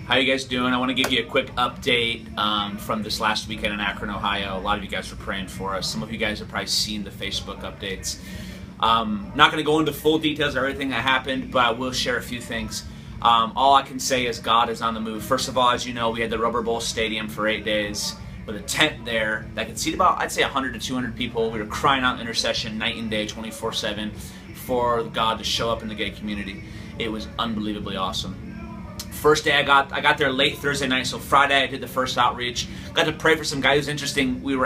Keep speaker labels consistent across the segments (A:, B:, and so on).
A: How you guys doing? I want to give you a quick update from this last weekend in Akron, Ohio. A lot of you guys were praying for us. Some of you guys have probably seen the Facebook updates. Not going to go into full details of everything that happened, but I will share a few things. All I can say is God is on the move. First of all, as you know, we had the Rubber Bowl Stadium for 8 days with a tent there that could seat about, I'd say, 100 to 200 people. We were crying out intercession night and day, 24/7, for God to show up in the gay community. It was unbelievably awesome. First day I got there late Thursday night, so Friday I did the first outreach. Got to pray for some guy who's interesting. We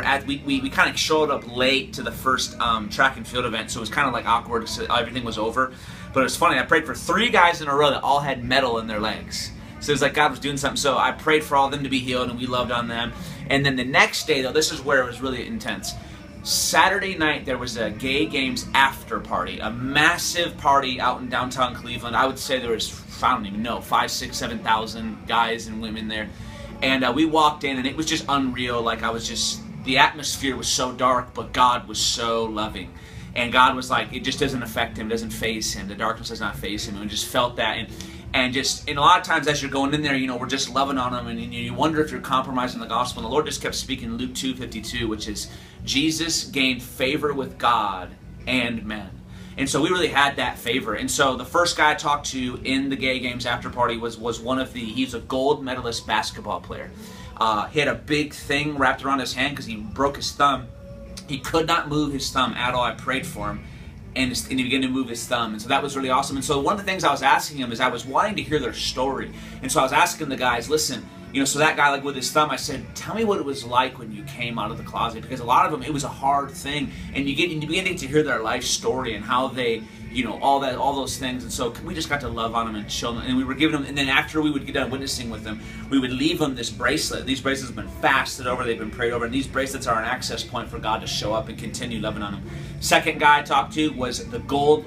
A: kind of showed up late to the first track and field event, so it was kind of like awkward. So everything was over, but it was funny. I prayed for 3 guys in a row that all had metal in their legs. So it was like God was doing something. So I prayed for all of them to be healed, and we loved on them. And then the next day, though, this is where it was really intense. Saturday night, there was a Gay Games after party, a massive party out in downtown Cleveland. I would say there was, I don't even know, 5,000, 6,000, 7,000 guys and women there. And we walked in, and it was just unreal. Like, the atmosphere was so dark, but God was so loving. And God was like, it just doesn't affect him, doesn't faze him. The darkness does not faze him. And we just felt that. And a lot of times as you're going in there, you know, we're just loving on them, and you wonder if you're compromising the gospel. And the Lord just kept speaking Luke 2:52, which is, Jesus gained favor with God and men. And so we really had that favor. And so the first guy I talked to in the Gay Games after party was he's a gold medalist basketball player. He had a big thing wrapped around his hand because he broke his thumb. He could not move his thumb at all. I prayed for him. And he began to move his thumb. And so that was really awesome. And so one of the things I was asking him is I was wanting to hear their story. And so I was asking the guys, listen, you know, so that guy, like with his thumb, I said, tell me what it was like when you came out of the closet. Because a lot of them, it was a hard thing. And you begin to hear their life story and how they, you know, all those things. And so we just got to love on them and show them. And we were giving them, and then after we would get done witnessing with them, we would leave them this bracelet. These bracelets have been fasted over, they've been prayed over, and these bracelets are an access point for God to show up and continue loving on them. Second guy I talked to was the gold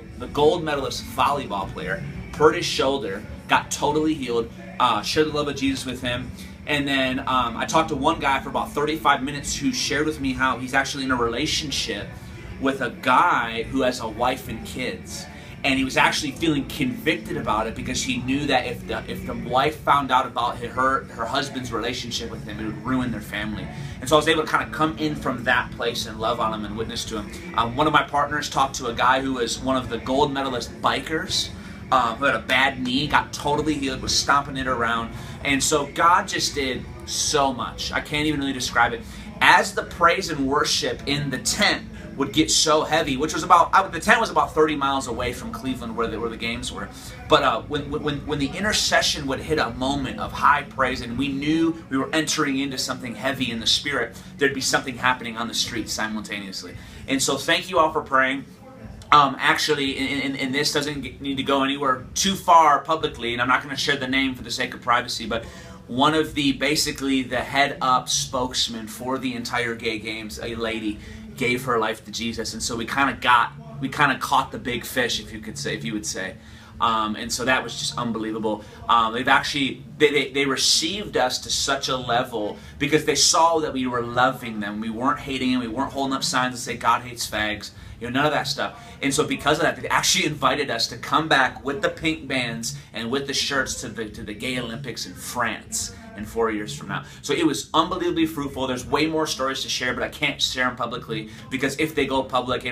A: medalist volleyball player. Hurt his shoulder, got totally healed, shared the love of Jesus with him. And then I talked to one guy for about 35 minutes who shared with me how he's actually in a relationship with a guy who has a wife and kids. And he was actually feeling convicted about it because he knew that if the wife found out about her husband's relationship with him, it would ruin their family. And so I was able to kind of come in from that place and love on him and witness to him. One of my partners talked to a guy who was one of the gold medalist bikers, who had a bad knee, got totally healed, was stomping it around. And so God just did so much. I can't even really describe it. As the praise and worship in the tent would get so heavy, which was the tent was about 30 miles away from Cleveland where the games were. But when the intercession would hit a moment of high praise and we knew we were entering into something heavy in the spirit, there'd be something happening on the street simultaneously. And so thank you all for praying. Actually, and this doesn't need to go anywhere too far publicly, and I'm not going to share the name for the sake of privacy, but one of basically the head up spokesman for the entire Gay Games, a lady, gave her life to Jesus. And so we kind of caught the big fish, if you would say. And so that was just unbelievable. They received us to such a level because they saw that we were loving them. We weren't hating them. We weren't holding up signs that say God hates fags. You know, none of that stuff. And so because of that, they actually invited us to come back with the pink bands and with the shirts to the Gay Olympics in France in 4 years from now. So it was unbelievably fruitful. There's way more stories to share, but I can't share them publicly because if they go public,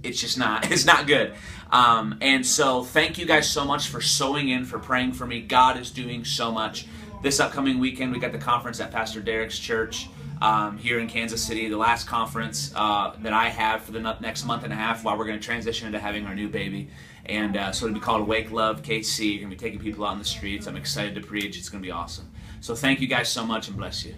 A: it's not good. And so thank you guys so much for sewing in, for praying for me. God is doing so much. This upcoming weekend, we got the conference at Pastor Derek's church here in Kansas City, the last conference that I have for the next month and a half while we're going to transition into having our new baby. And so it'll be called Wake Love KC. You're going to be taking people out in the streets. I'm excited to preach. It's going to be awesome. So thank you guys so much and bless you.